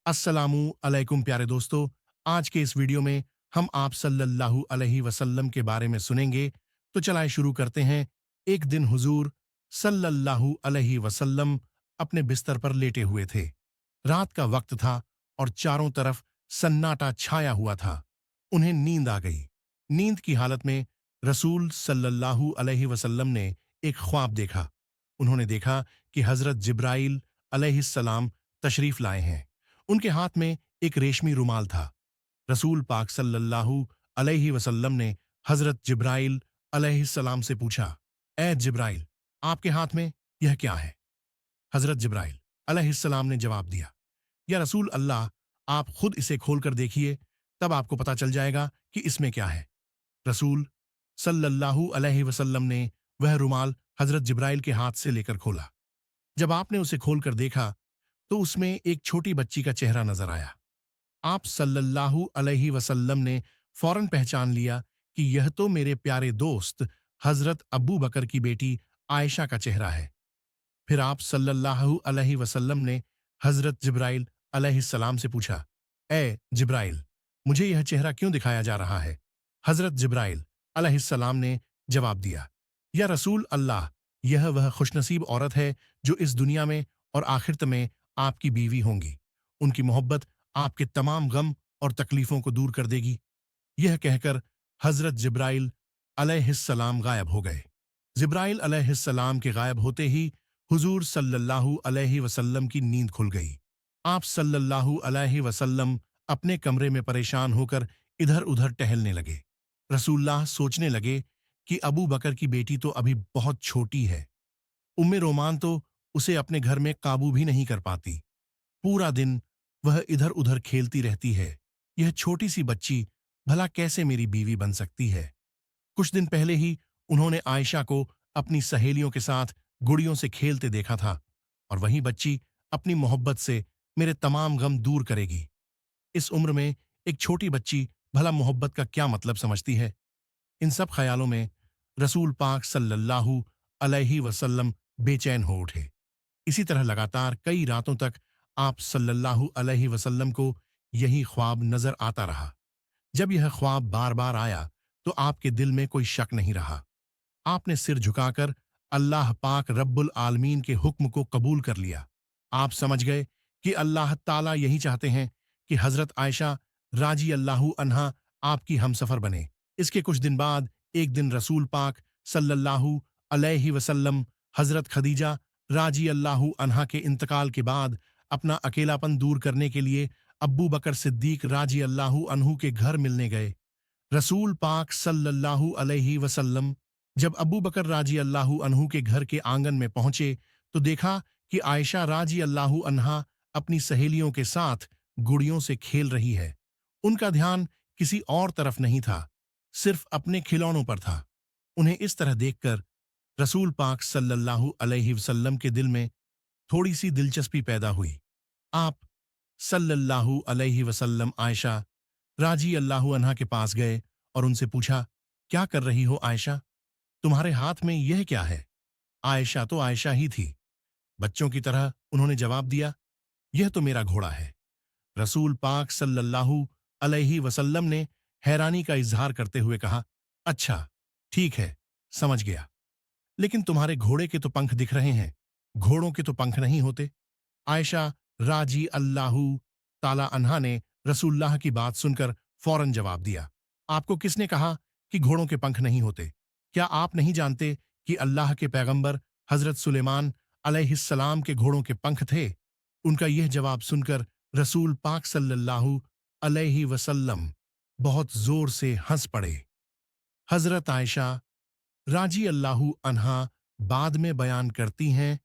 अस्सलामु अलैकुम प्यारे दोस्तों। आज के इस वीडियो में हम आप सल्लल्लाहु अलैहि वसल्लम के बारे में सुनेंगे। तो चलाए शुरू करते हैं। एक दिन हुजूर सल्लल्लाहु अलैहि वसल्लम अपने बिस्तर पर लेटे हुए थे। रात का वक्त था और चारों तरफ सन्नाटा छाया हुआ था। उन्हें नींद आ गई। नींद की हालत में रसूल सल्लल्लाहु अलैहि वसल्लम ने एक ख्वाब देखा। उन्होंने देखा कि हजरत जिब्राइल अलैहिस्सलाम तशरीफ लाए हैं। उनके हाथ में एक रेशमी रुमाल था। रसूल पाक सल्लल्लाहु अलैहि वसल्लम ने हजरत जिब्राइल अलैहिस्सलाम से पूछा, ए जिब्राइल, आपके हाथ में यह क्या है? हजरत जिब्राइल अलैहिस्सलाम ने जवाब दिया, या रसूल अल्लाह, आप खुद इसे खोलकर देखिए, तब आपको पता चल जाएगा कि इसमें क्या है। रसूल सल्लल्लाहु अलैहि वसल्लम ने वह रुमाल हजरत जिब्राइल के हाथ से लेकर खोला। जब आपने उसे खोलकर देखा तो उसमें एक छोटी बच्ची का चेहरा नजर आया। आप सल्लल्लाहु अलैहि वसल्लम ने फौरन पहचान लिया कि यह तो मेरे प्यारे दोस्त हजरत अबू बकर की बेटी आयशा का चेहरा है। फिर आप सल्लल्लाहु अलैहि वसल्लम ने हजरत जिब्राइल अलैहिस्सलाम से पूछा, ए जिब्राइल, मुझे यह चेहरा क्यों दिखाया जा रहा है? हजरत जिब्राइल अलैहिस्सलाम ने जवाब दिया, या रसूल अल्लाह, यह वह खुशनसीब औरत है जो इस दुनिया में और आखिरत में आपकी बीवी होंगी। उनकी मोहब्बत आपके तमाम गम और तकलीफों को दूर कर देगी। यह कहकर हजरत जिब्राइल अलैहिस्सलाम गायब हो गए। जिब्राइल अलैहिस्सलाम के गायब होते ही हुजूर सल्लल्लाहु अलैहि वसल्लम की नींद खुल गई। आप सल्लल्लाहु अलैहि वसल्लम अपने कमरे में परेशान होकर इधर उधर टहलने लगे। रसूलुल्लाह सोचने लगे कि अबू बकर की बेटी तो अभी बहुत छोटी है। उम्मे रोमान तो उसे अपने घर में काबू भी नहीं कर पाती। पूरा दिन वह इधर उधर खेलती रहती है। यह छोटी सी बच्ची भला कैसे मेरी बीवी बन सकती है? कुछ दिन पहले ही उन्होंने आयशा को अपनी सहेलियों के साथ गुड़ियों से खेलते देखा था, और वही बच्ची अपनी मोहब्बत से मेरे तमाम गम दूर करेगी। इस उम्र में एक छोटी बच्ची भला मोहब्बत का क्या मतलब समझती है? इन सब ख्यालों में रसूल पाक सल्लल्लाहु अलैहि वसल्लम बेचैन हो उठे। इसी तरह लगातार कई रातों तक आप सल्लल्लाहु अलैहि वसल्लम को यही ख्वाब नजर आता रहा। जब यह ख्वाब बार बार आया तो आपके दिल में कोई शक नहीं रहा। आपने सिर झुकाकर अल्लाह पाक रब्बुल आलमीन के हुक्म को कबूल कर लिया। आप समझ गए कि अल्लाह ताला यही चाहते हैं कि हजरत आयशा राजी अल्लाहु अन्हा आपकी हमसफर बने। इसके कुछ दिन बाद एक दिन रसूल पाक सल्लल्लाहु अलैहि वसल्लम हजरत खदीजा राजी अल्लाहु अन्हा के इंतकाल के बाद अपना अकेलापन दूर करने के लिए अब्बू बकर सिद्दीक राजी अल्लाहु अन्हु के घर मिलने गए। रसूल पाक सल्लल्लाहु अलैहि वसल्लम जब अबू बकर राजी अल्लाहु अन्हु के घर के आंगन में पहुंचे तो देखा कि आयशा राजी अल्लाहु अन्हा अपनी सहेलियों के साथ गुड़ियों से खेल रही है। उनका ध्यान किसी और तरफ नहीं था, सिर्फ अपने खिलौनों पर था। उन्हें इस तरह देखकर रसूल पाक सल्लल्लाहु अलैहि वसल्लम के दिल में थोड़ी सी दिलचस्पी पैदा हुई। आप सल्लल्लाहु अलैहि वसल्लम आयशा राजी अल्लाहु अन्हा के पास गए और उनसे पूछा, क्या कर रही हो आयशा? तुम्हारे हाथ में यह क्या है? आयशा तो आयशा ही थी। बच्चों की तरह उन्होंने जवाब दिया, यह तो मेरा घोड़ा है। रसूल पाक सल्लल्लाहु अलैहि वसल्लम ने हैरानी का इजहार करते हुए कहा, अच्छा, ठीक है, समझ गया। लेकिन तुम्हारे घोड़े के तो पंख दिख रहे हैं, घोड़ों के तो पंख नहीं होते। आयशा राजी अल्लाहु ताला अन्हा ने रसूलुल्लाह की बात सुनकर फौरन जवाब दिया, आपको किसने कहा कि घोड़ों के पंख नहीं होते? क्या आप नहीं जानते कि अल्लाह के पैगंबर हजरत सुलेमान अलैहिस्सलाम के घोड़ों के पंख थे? उनका यह जवाब सुनकर रसूल पाक सल्लल्लाहु अलैहि वसल्लम बहुत जोर से हंस पड़े। हजरत आयशा राजी अल्लाहु अन्हा बाद में बयान करती हैं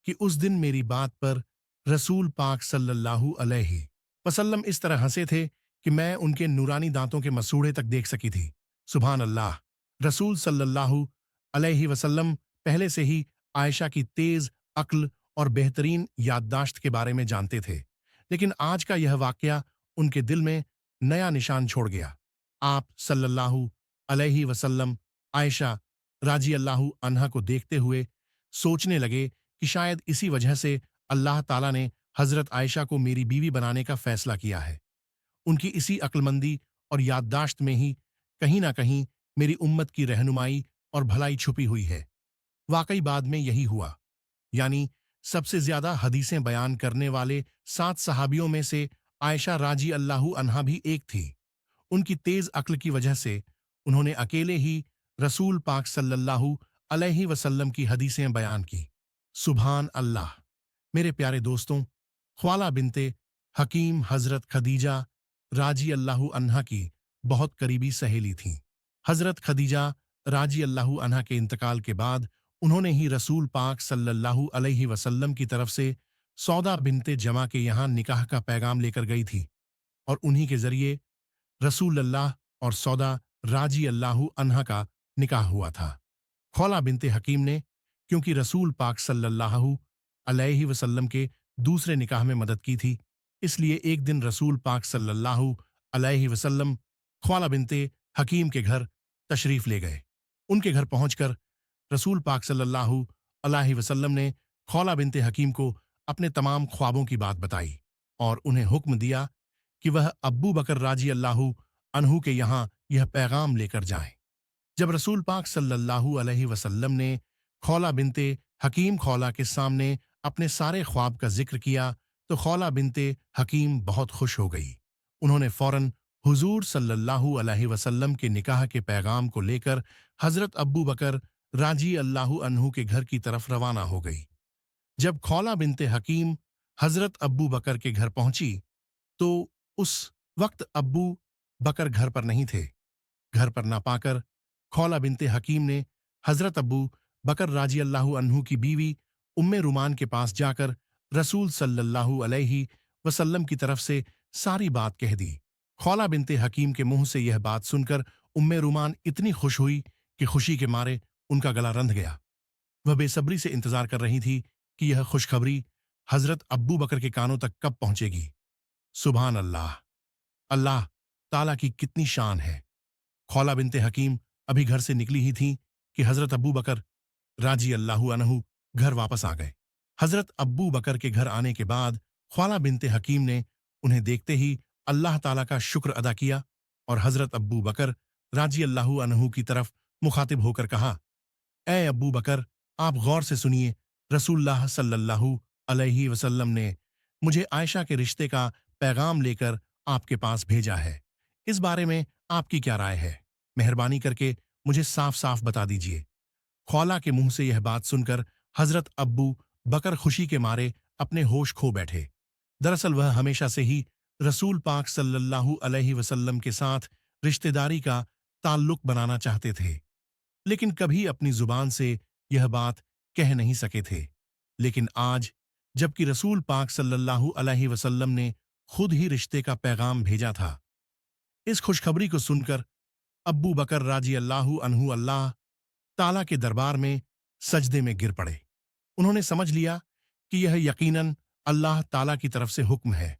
कि उस दिन मेरी बात पर रसूल पाक सल्लल्लाहु अलैहि वसल्लम इस तरह हंसे थे कि मैं उनके नूरानी दांतों के मसूड़े तक देख सकी थी। सुभान अल्लाह। रसूल सल्लल्लाहु अलैहि वसल्लम पहले से ही आयशा की तेज अक्ल और बेहतरीन याददाश्त के बारे में जानते थे, लेकिन आज का यह वाकया उनके दिल में नया निशान छोड़ गया। आप सल्लल्लाहु अलैहि वसल्लम आयशा राजी अल्लाहु अन्हा को देखते हुए सोचने लगे कि शायद इसी वजह से अल्लाह ताला ने हजरत आयशा को मेरी बीवी बनाने का फैसला किया है। उनकी इसी अक्लमंदी और याददाश्त में ही कहीं ना कहीं मेरी उम्मत की रहनुमाई और भलाई छुपी हुई है। वाकई बाद में यही हुआ। यानी सबसे ज्यादा हदीसें बयान करने वाले 7 सहाबियों में से आयशा राजी अल्लाहु अन्हा भी एक थी। उनकी तेज अक्ल की वजह से उन्होंने अकेले ही रसूल पाक सल्लल्लाहु अलैहि वसल्लम की हदीसें बयान की। सुभान अल्लाह। मेरे प्यारे दोस्तों, ख्वाला बिनते हकीम हजरत खदीजा राजी अल्लाहु अन्हा की बहुत करीबी सहेली थीं। हजरत खदीजा राजी अल्लाहु अन्हा के इंतकाल के बाद उन्होंने ही रसूल पाक सल्लल्लाहु अलैहि वसल्लम की तरफ से सौदा बिनते जमा के यहाँ निकाह का पैगाम लेकर गई थी और उन्हीं के जरिए रसूल अल्लाह और सौदा राजी अल्लाहु अन्हा का निकाह हुआ था। खौला बिनते हकीम ने क्योंकि रसूल पाक सल्लल्लाहु अलैहि वसल्लम के दूसरे निकाह में मदद की थी, इसलिए एक दिन रसूल पाक सल्लल्लाहु अलैहि वसल्लम ख्वाला बिनते हकीम के घर तशरीफ ले गए। उनके घर पहुंचकर रसूल पाक सल्लल्लाहु अलैहि वसल्लम ने खौला बिनते हकीम को अपने तमाम ख्वाबों की बात बताई और उन्हें हुक्म दिया कि वह अब्बू बकर राजी अल्लाहु अन्हु के यहाँ यह पैगाम लेकर जाएं। जब रसूल पाक सल्लल्लाहु अलैहि वसल्लम ने खौला बिनते हकीम खौला के सामने अपने सारे ख्वाब का जिक्र किया तो खौला बिनते हकीम बहुत खुश हो गई। उन्होंने फौरन हुजूर सल्लल्लाहु अलैहि वसल्लम के निकाह के पैगाम को लेकर हजरत अब्बू बकर राजी अल्लाहु अन्हु के घर की तरफ रवाना हो गई। जब खौला बिनते हकीम हजरत अब्बू बकर के घर पहुंची तो उस वक्त अब्बू बकर घर पर नहीं थे। घर पर ना पाकर खौला बिनते हकीम ने हजरत अब्बू बकर राजी अल्लाहु अन्हु की बीवी उम्मे रुमान के पास जाकर रसूल सल्लल्लाहु अलैहि वसल्लम की तरफ से सारी बात कह दी। खौला बिनते हकीम के मुंह से यह बात सुनकर उम्मे रुमान इतनी खुश हुई कि खुशी के मारे उनका गला रंध गया। वह बेसब्री से इंतजार कर रही थी कि यह खुशखबरी हजरत अब्बू बकर के कानों तक कब पहुंचेगी। सुभान अल्लाह। अल्लाह ताला की कितनी शान है। खौला बिनते हकीम अभी घर से निकली ही थी कि हजरत अब्बू बकर राजी अल्लाहु अन्हु घर वापस आ गए। हजरत अब्बू बकर के घर आने के बाद ख्वाला बिनते हकीम ने उन्हें देखते ही अल्लाह ताला का शुक्र अदा किया और हजरत अब्बू बकर राजी अल्लाहु अन्हु की तरफ मुखातिब होकर कहा, ए अब्बू बकर, आप गौर से सुनिए, रसूलुल्लाह सल्लल्लाहु अलैहि वसल्लम ने मुझे आयशा के रिश्ते का पैगाम लेकर आपके पास भेजा है। इस बारे में आपकी क्या राय है? मेहरबानी करके मुझे साफ साफ बता दीजिए। खौला के मुंह से यह बात सुनकर हजरत अब्बू बकर खुशी के मारे अपने होश खो बैठे। दरअसल वह हमेशा से ही रसूल पाक सल्लल्लाहु अलैहि वसल्लम के साथ रिश्तेदारी का ताल्लुक बनाना चाहते थे, लेकिन कभी अपनी जुबान से यह बात कह नहीं सके थे। लेकिन आज जबकि रसूल पाक सल्लल्लाहु अलैहि वसल्लम ने खुद ही रिश्ते का पैगाम भेजा था, इस खुशखबरी को सुनकर अब्बू बकर राजी अल्लाहु अन्हु अल्लाह ताला के दरबार में सजदे में गिर पड़े। उन्होंने समझ लिया कि यह यकीनन अल्लाह ताला की तरफ से हुक्म है।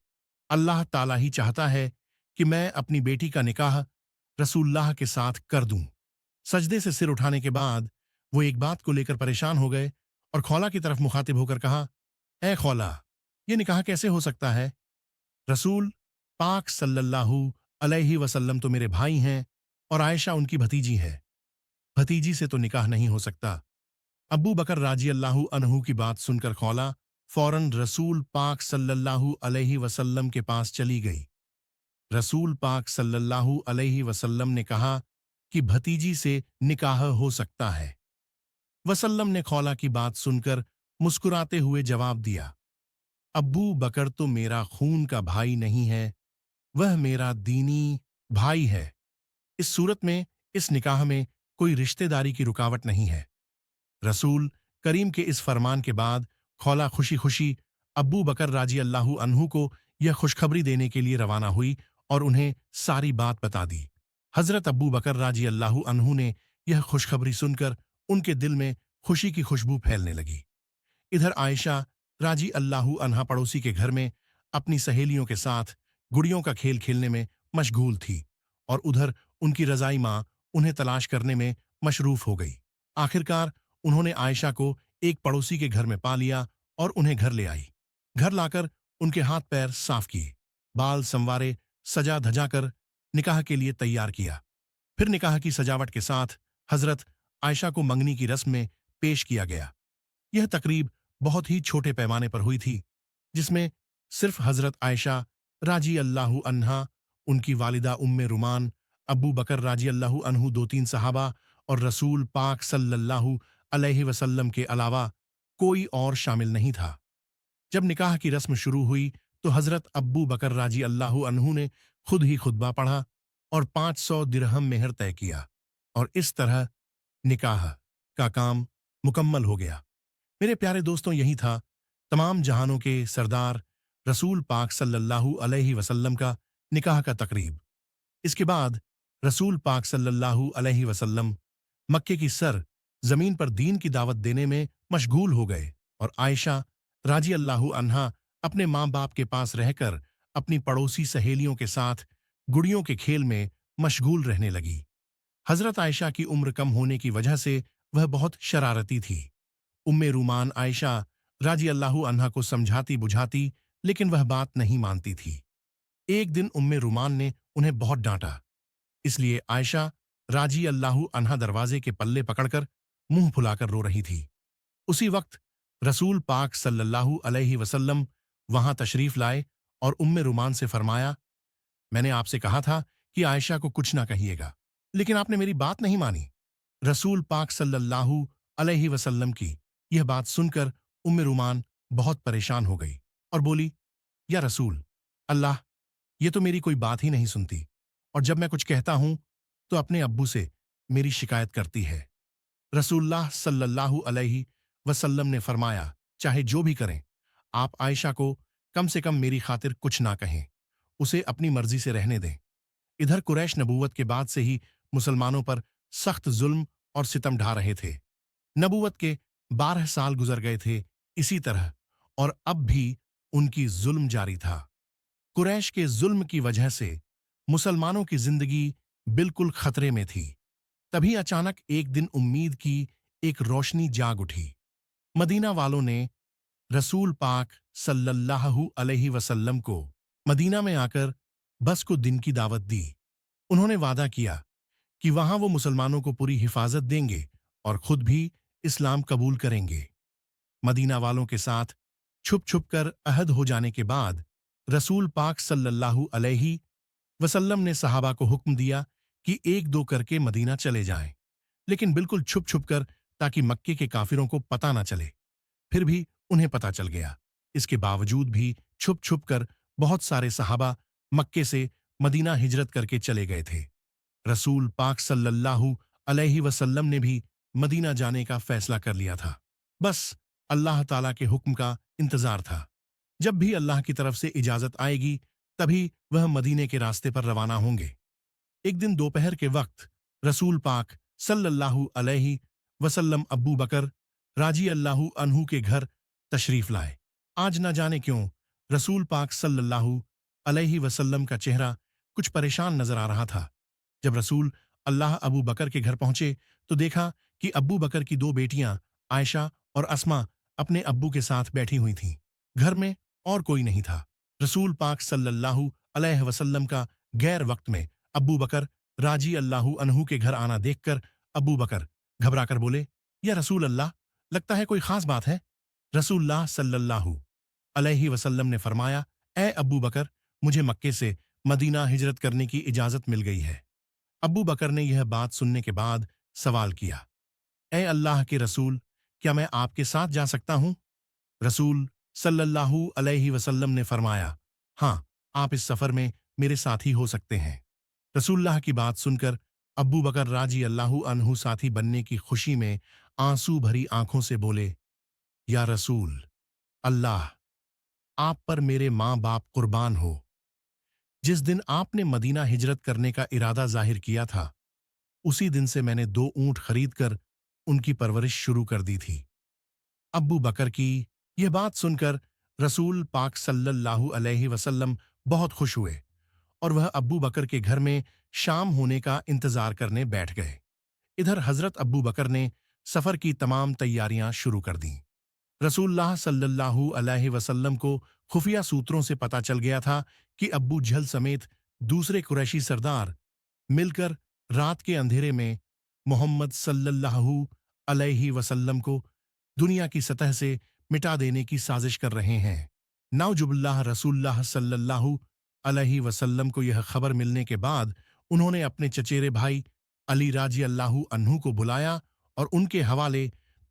अल्लाह ताला ही चाहता है कि मैं अपनी बेटी का निकाह रसूलुल्लाह के साथ कर दूं। सजदे से सिर उठाने के बाद वो एक बात को लेकर परेशान हो गए और खौला की तरफ मुखातिब होकर कहा, ए खौला, ये निकाह कैसे हो सकता है? रसूल पाक सल्लल्लाहु अलैहि वसल्लम तो मेरे भाई हैं और आयशा उनकी भतीजी है। भतीजी से तो निकाह नहीं हो सकता। अब्बू बकर राजी अल्लाहु अन्हु की बात सुनकर खौला फौरन रसूल पाक सल्लल्लाहु अलैहि वसल्लम के पास चली गई। रसूल पाक सल्लल्लाहु अलैहि वसल्लम ने कहा कि भतीजी से निकाह हो सकता है। वसल्लम ने खौला की बात सुनकर मुस्कुराते हुए जवाब दिया, अब्बू बकर तो मेरा खून का भाई नहीं है, वह मेरा दीनी भाई है। इस सूरत में इस निकाह में कोई रिश्तेदारी की रुकावट नहीं है। रसूल करीम के इस फरमान के बाद खौला खुशी खुशी अब्बू बकर राजी अल्लाहु अन्हु को यह खुशखबरी देने के लिए रवाना हुई और उन्हें सारी बात बता दी। हजरत अब्बू बकर राजी अल्लाहु अन्हु ने यह खुशखबरी सुनकर उनके दिल में खुशी की खुशबू फैलने लगी। इधर आयशा राजी अल्लाहु अन्हा पड़ोसी के घर में अपनी सहेलियों के साथ गुड़ियों का खेल खेलने में मशगूल थी और उधर उनकी रजाई माँ उन्हें तलाश करने में मशरूफ हो गई। आखिरकार उन्होंने आयशा को एक पड़ोसी के घर में पा लिया और उन्हें घर ले आई। घर लाकर उनके हाथ पैर साफ किए, बाल संवारे, सजा धजा कर निकाह के लिए तैयार किया। फिर निकाह की सजावट के साथ हजरत आयशा को मंगनी की रस्म में पेश किया गया। यह तकरीब बहुत ही छोटे पैमाने पर हुई थी, जिसमें सिर्फ हजरत आयशा राजी अल्लाहु अन्हा, उनकी वालिदा उम्मे रुमान, अब्बू बकर राजी अल्लाहु अन्हु, दो तीन सहाबा और रसूल पाक सल्लल्लाहु अलैहि वसल्लम के अलावा कोई और शामिल नहीं था। जब निकाह की रस्म शुरू हुई तो हजरत अब्बू बकर राजी अल्लाहु अन्हु ने खुद ही खुतबा पढ़ा और 500 दिरहम मेहर तय किया, और इस तरह निकाह का काम मुकम्मल हो गया। मेरे प्यारे दोस्तों, यही था तमाम जहानों के सरदार रसूल पाक सल्लल्लाहु अलैहि वसल्लम का निकाह का तकरीब। इसके बाद रसूल पाक सल्लल्लाहु अलैहि वसल्लम मक्के की सर जमीन पर दीन की दावत देने में मशगूल हो गए, और आयशा राजी अल्लाहु अन्हा अपने माँ बाप के पास रहकर अपनी पड़ोसी सहेलियों के साथ गुड़ियों के खेल में मशगूल रहने लगी। हजरत आयशा की उम्र कम होने की वजह से वह बहुत शरारती थी। उम्मे रूमान आयशा राजी अल्लाहु अन्हा को समझाती बुझाती, लेकिन वह बात नहीं मानती थी। एक दिन उम्मे रूमान ने उन्हें बहुत डांटा, इसलिए आयशा राजी अल्लाहु अन्हा दरवाजे के पल्ले पकड़कर मुंह फुलाकर रो रही थी। उसी वक्त रसूल पाक सल्लल्लाहु अलैहि वसल्लम वहां तशरीफ लाए और उम्मे रुमान से फरमाया, मैंने आपसे कहा था कि आयशा को कुछ ना कहिएगा, लेकिन आपने मेरी बात नहीं मानी। रसूल पाक सल्लल्लाहु अलैहि वसल्लम की यह बात सुनकर उम्मे रुमान बहुत परेशान हो गई और बोली, या रसूल अल्लाह, ये तो मेरी कोई बात ही नहीं सुनती, और जब मैं कुछ कहता हूं तो अपने अब्बू से मेरी शिकायत करती है। रसूलुल्लाह सल्लल्लाहु अलैहि वसल्लम ने फरमाया, चाहे जो भी करें, आप आयशा को कम से कम मेरी खातिर कुछ ना कहें, उसे अपनी मर्जी से रहने दें। इधर कुरैश नबूवत के बाद से ही मुसलमानों पर सख्त जुल्म और सितम ढा रहे थे। नबूवत के 12 साल गुजर गए थे इसी तरह, और अब भी उनकी जुल्म जारी था। कुरैश के जुल्म की वजह से मुसलमानों की जिंदगी बिल्कुल खतरे में थी। तभी अचानक एक दिन उम्मीद की एक रोशनी जाग उठी। मदीना वालों ने रसूल पाक सल्लल्लाहु अलैहि वसल्लम को मदीना में आकर बस को दिन की दावत दी। उन्होंने वादा किया कि वहां वो मुसलमानों को पूरी हिफाजत देंगे और खुद भी इस्लाम कबूल करेंगे। मदीना वालों के साथ छुप छुप कर अहद हो जाने के बाद रसूल पाक सल्लल्लाहु अलैहि वसल्लम ने सहाबा को हुक्म दिया कि एक दो करके मदीना चले जाएं, लेकिन बिल्कुल छुप छुप कर, ताकि मक्के के काफिरों को पता ना चले। फिर भी उन्हें पता चल गया। इसके बावजूद भी छुप छुप कर बहुत सारे सहाबा मक्के से मदीना हिजरत करके चले गए थे। रसूल पाक सल्लल्लाहु अलैहि वसल्लम ने भी मदीना जाने का फैसला कर लिया था। बस अल्लाह ताला के हुक्म का इंतजार था। जब भी अल्लाह की तरफ से इजाजत आएगी, तभी वह मदीने के रास्ते पर रवाना होंगे। एक दिन दोपहर के वक्त रसूल पाक सल्लल्लाहु अलैहि वसल्लम अब्बू बकर राजी अल्लाहु अन्हु के घर तशरीफ लाए। आज न जाने क्यों रसूल पाक सल्लल्लाहु अलैहि वसल्लम का चेहरा कुछ परेशान नजर आ रहा था। जब रसूल अल्लाह अबू बकर के घर पहुंचे तो देखा कि अब्बू बकर की दो बेटियां आयशा और अस्मा अपने अब्बू के साथ बैठी हुई थीं। घर में और कोई नहीं था। रसूल पाक सल्लल्लाहु अलैहि वसल्लम का गैर वक्त में अब्बू बकर राजी अल्लाहु अन्हु के घर आना देखकर अब्बू बकर घबराकर बोले, या रसूल अल्लाह, लगता है कोई खास बात है। रसूलुल्लाह सल्लल्लाहु अलैहि वसल्लम ने फरमाया, ए अब्बू बकर, मुझे मक्के से मदीना हिजरत करने की इजाजत मिल गई है। अब्बू बकर ने यह बात सुनने के बाद सवाल किया, ए अल्लाह के रसूल, क्या मैं आपके साथ जा सकता हूं? रसूल सल्लल्लाहु अलैहि वसल्लम ने फरमाया, हाँ, आप इस सफर में मेरे साथी हो सकते हैं। रसूलुल्लाह की बात सुनकर अब्बू बकर राजी अल्लाहु अन्हु साथी बनने की खुशी में आंसू भरी आंखों से बोले, या रसूल अल्लाह, आप पर मेरे माँ बाप कुर्बान हो। जिस दिन आपने मदीना हिजरत करने का इरादा जाहिर किया था, उसी दिन से मैंने 2 ऊंट खरीद कर उनकी परवरिश शुरू कर दी थी। अब्बू बकर की यह बात सुनकर रसूल पाक सल्लल्लाहु अलैहि वसल्लम बहुत खुश हुए और वह अब्बू बकर के घर में शाम होने का इंतजार करने बैठ गए। इधर हजरत अब्बू बकर ने सफर की तमाम तैयारियां शुरू कर दीं। रसूलुल्लाह सल्लल्लाहु अलैहि वसल्लम को खुफिया सूत्रों से पता चल गया था कि अब्बू जहल समेत दूसरे कुरैशी सरदार मिलकर रात के अंधेरे में मोहम्मद सल्लल्लाहु अलैहि वसल्लम को दुनिया की सतह से मिटा देने की साजिश कर रहे हैं। नाउजुबिल्लाह रसूलुल्लाह सल्लल्लाहु अलैहि वसल्लम को यह खबर मिलने के बाद उन्होंने अपने चचेरे भाई अली राजी अल्लाहु अन्हु को बुलाया और उनके हवाले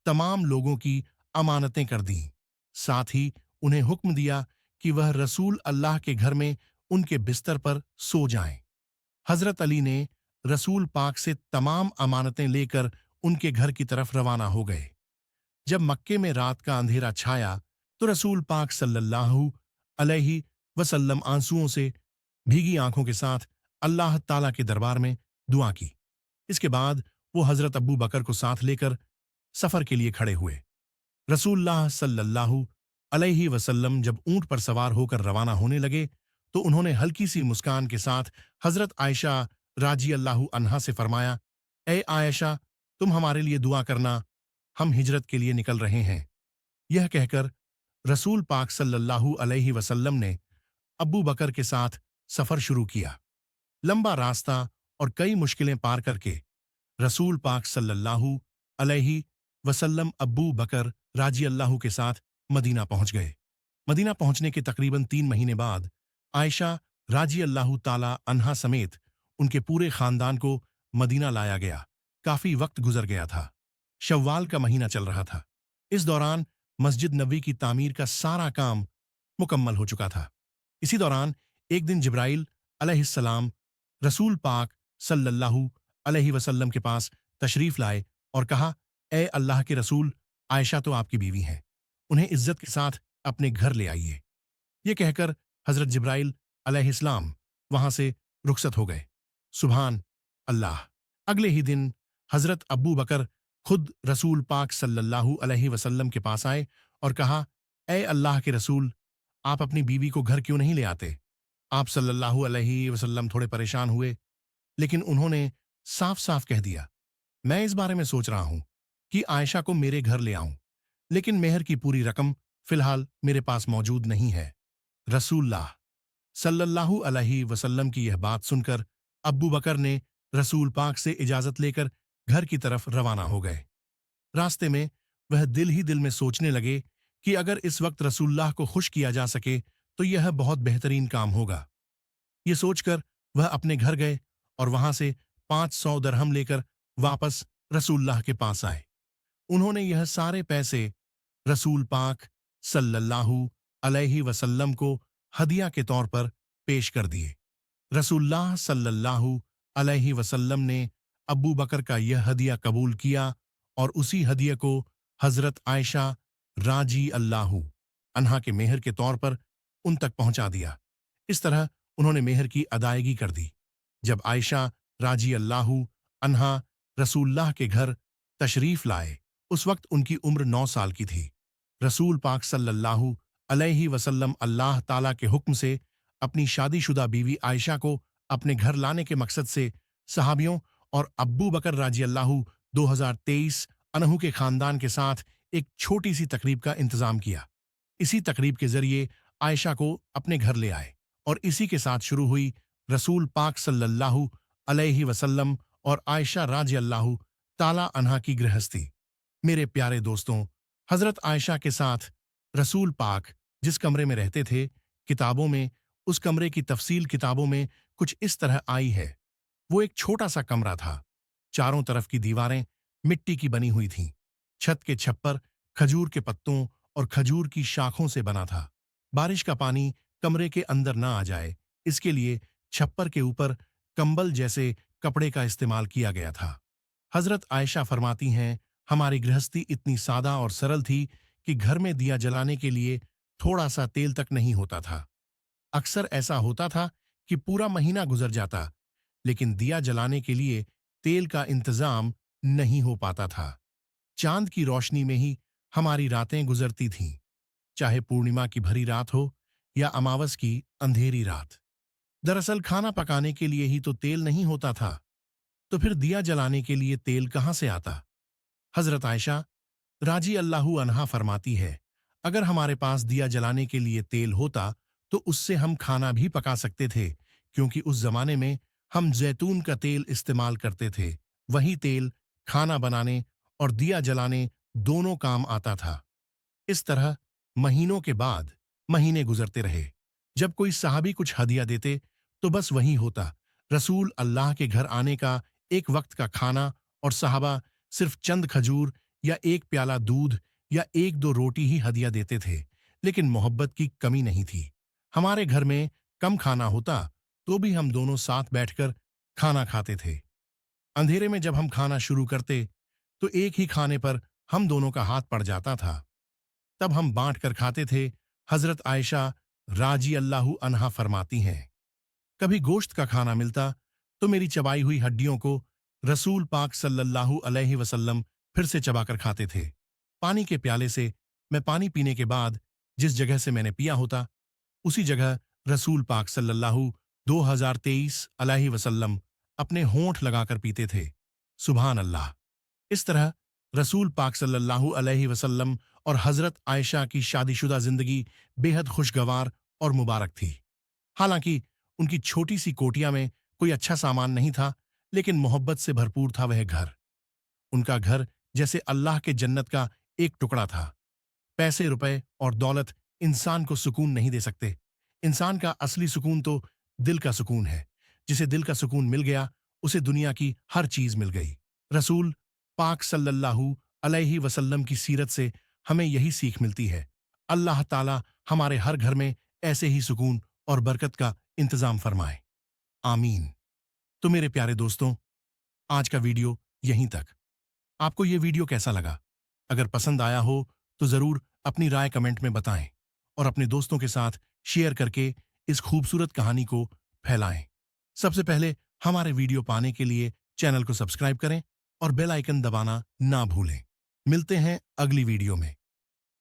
तमाम लोगों की अमानतें कर दी। साथ ही उन्हें हुक्म दिया कि वह रसूल अल्लाह के घर में उनके बिस्तर पर सो जाएं। हजरत अली ने रसूल पाक से तमाम अमानतें लेकर उनके घर की तरफ रवाना हो गए। जब मक्के में रात का अंधेरा छाया तो रसूल पाक सल्लल्लाहु अलैहि वसल्लम आंसुओं से भीगी आंखों के साथ अल्लाह ताला के दरबार में दुआ की। इसके बाद वो हजरत अब्बू बकर को साथ लेकर सफर के लिए खड़े हुए। रसूलुल्लाह सल्लल्लाहु अलैहि वसल्लम जब ऊंट पर सवार होकर रवाना होने लगे तो उन्होंने हल्की सी मुस्कान के साथ हजरत आयशा राजी अल्लाहु अन्हा से फरमाया, ए आयशा, तुम हमारे लिए दुआ करना, हम हिजरत के लिए निकल रहे हैं। यह कहकर रसूल पाक सल्लल्लाहु अलैहि वसल्लम ने अब्बू बकर के साथ सफर शुरू किया। लंबा रास्ता और कई मुश्किलें पार करके रसूल पाक सल्लल्लाहु अलैहि वसल्लम अब्बू बकर राजी अल्लाहु के साथ मदीना पहुंच गए। मदीना पहुंचने के तकरीबन 3 महीने बाद आयशा राजी अल्लाहु ताला अन्हा समेत उनके पूरे खानदान को मदीना लाया गया। काफी वक्त गुजर गया था। शव्वाल का महीना चल रहा था। इस दौरान मस्जिद नबवी की तामीर का सारा काम मुकम्मल हो चुका था। इसी दौरान एक दिन जिब्राइल अलैहिस्सलाम रसूल पाक सल्लल्लाहु अलैहि वसल्लम के पास तशरीफ लाए और कहा, ए अल्लाह के रसूल, आयशा तो आपकी बीवी हैं, उन्हें इज्जत के साथ अपने घर ले आइए। ये कहकर हजरत जिब्राइल अलैहिस्सलाम वहां से रुखसत हो गए। सुभान अल्लाह। अगले ही दिन हजरत अब्बू बकर खुद रसूल पाक सल्लल्लाहु अलैहि वसल्लम के पास आए और कहा, ए अल्लाह के रसूल, आप अपनी बीवी को घर क्यों नहीं ले आते? आप सल्लल्लाहु अलैहि वसल्लम थोड़े परेशान हुए, लेकिन उन्होंने साफ साफ कह दिया, मैं इस बारे में सोच रहा हूं कि आयशा को मेरे घर ले आऊं, लेकिन मेहर की पूरी रकम फिलहाल मेरे पास मौजूद नहीं है। रसूलुल्लाह सल्लल्लाहु अलैहि वसल्लम की यह बात सुनकर अब्बू बकर ने रसूल पाक से इजाजत लेकर घर की तरफ रवाना हो गए। रास्ते में वह दिल ही दिल में सोचने लगे कि अगर इस वक्त रसूलुल्लाह को खुश किया जा सके तो यह बहुत बेहतरीन काम होगा। ये सोचकर वह अपने घर गए और वहां से 500 दरहम लेकर वापस रसूलुल्लाह के पास आए। उन्होंने यह सारे पैसे रसूल पाक सल्लल्लाहु अलैहि वसल्लम को हदिया के तौर पर पेश कर दिए। रसूलुल्लाह सल्लल्लाहु अलैहि वसल्लम ने अब्बू बकर का यह हदिया कबूल किया और उसी हदिया को हजरत आयशा राजी अल्लाहु अन्हा के मेहर के तौर पर उन तक पहुंचा दिया। इस तरह उन्होंने मेहर की अदायगी कर दी। जब आयशा राजी अल्लाहु अन्हा रसूलुल्लाह के घर तशरीफ लाए, उस वक्त उनकी उम्र 9 साल की थी। रसूल पाक सल्लल्लाहु अलैहि वसल्लम अल्लाह ताला के हुक्म से अपनी शादीशुदा बीवी आयशा को अपने घर लाने के मकसद से सहाबियों और अब्बू बकर राजी अल्लाहु 2023 अनहु के खानदान के साथ एक छोटी सी तकरीब का इंतजाम किया। इसी तकरीब के जरिए आयशा को अपने घर ले आए और इसी के साथ शुरू हुई रसूल पाक सल्लल्लाहु अलैहि वसल्लम और आयशा राजी अल्लाहु ताला अन्हा की गृहस्थी। मेरे प्यारे दोस्तों, हजरत आयशा के साथ रसूल पाक जिस कमरे में रहते थे, किताबों में उस कमरे की तफसील किताबों में कुछ इस तरह आई है। वो एक छोटा सा कमरा था। चारों तरफ की दीवारें मिट्टी की बनी हुई थीं। छत के छप्पर खजूर के पत्तों और खजूर की शाखों से बना था। बारिश का पानी कमरे के अंदर ना आ जाए, इसके लिए छप्पर के ऊपर कंबल जैसे कपड़े का इस्तेमाल किया गया था। हजरत आयशा फरमाती हैं, हमारी गृहस्थी इतनी सादा और सरल थी कि घर में दिया जलाने के लिए थोड़ा सा तेल तक नहीं होता था। अक्सर ऐसा होता था कि पूरा महीना गुजर जाता, लेकिन दिया जलाने के लिए तेल का इंतजाम नहीं हो पाता था। चांद की रोशनी में ही हमारी रातें गुजरती थीं, चाहे पूर्णिमा की भरी रात हो या अमावस की अंधेरी रात। दरअसल खाना पकाने के लिए ही तो तेल नहीं होता था, तो फिर दिया जलाने के लिए तेल कहां से आता? हजरत आयशा राजी अल्लाहु अन्हा फरमाती है, अगर हमारे पास दिया जलाने के लिए तेल होता तो उससे हम खाना भी पका सकते थे, क्योंकि उस जमाने में हम जैतून का तेल इस्तेमाल करते थे। वही तेल खाना बनाने और दिया जलाने दोनों काम आता था। इस तरह महीनों के बाद महीने गुजरते रहे। जब कोई सहाबी कुछ हदिया देते तो बस वही होता। रसूल अल्लाह के घर आने का एक वक्त का खाना और सहाबा सिर्फ चंद खजूर या एक प्याला दूध या एक दो रोटी ही हदिया देते थे। लेकिन मोहब्बत की कमी नहीं थी। हमारे घर में कम खाना होता तो भी हम दोनों साथ बैठकर खाना खाते थे। अंधेरे में जब हम खाना शुरू करते तो एक ही खाने पर हम दोनों का हाथ पड़ जाता था। तब हम बांट कर खाते थे। हजरत आयशा राजी अल्लाहु अन्हा फरमाती हैं, कभी गोश्त का खाना मिलता तो मेरी चबाई हुई हड्डियों को रसूल पाक सल्लल्लाहु अलैहि वसल्लम फिर से चबाकर खाते थे। पानी के प्याले से मैं पानी पीने के बाद जिस जगह से मैंने पिया होता उसी जगह रसूल पाक सल्लल्लाहु 2023 अलैहि वसल्लम अपने होंठ लगाकर पीते थे। सुभान अल्लाह। इस तरह रसूल पाक सल्लल्लाहु अलैहि वसल्लम और हजरत आयशा की शादीशुदा जिंदगी बेहद खुशगवार और मुबारक थी। हालांकि उनकी छोटी सी कोटिया में कोई अच्छा सामान नहीं था, लेकिन मोहब्बत से भरपूर था वह घर। उनका घर जैसे अल्लाह के जन्नत का एक टुकड़ा था। पैसे रुपए और दौलत इंसान को सुकून नहीं दे सकते। इंसान का असली सुकून तो दिल का सुकून है। जिसे दिल का सुकून मिल गया उसे दुनिया की हर चीज मिल गई। रसूल पाक सल्लल्लाहु अलैहि वसल्लम की सीरत से हमें यही सीख मिलती है। अल्लाह ताला हमारे हर घर में ऐसे ही सुकून और बरकत का इंतजाम फरमाए। आमीन। तो मेरे प्यारे दोस्तों, आज का वीडियो यहीं तक। आपको ये वीडियो कैसा लगा? अगर पसंद आया हो तो जरूर अपनी राय कमेंट में बताएं और अपने दोस्तों के साथ शेयर करके इस खूबसूरत कहानी को फैलाएं। सबसे पहले हमारे वीडियो पाने के लिए चैनल को सब्सक्राइब करें और बेल आइकन दबाना ना भूलें। मिलते हैं अगली वीडियो में।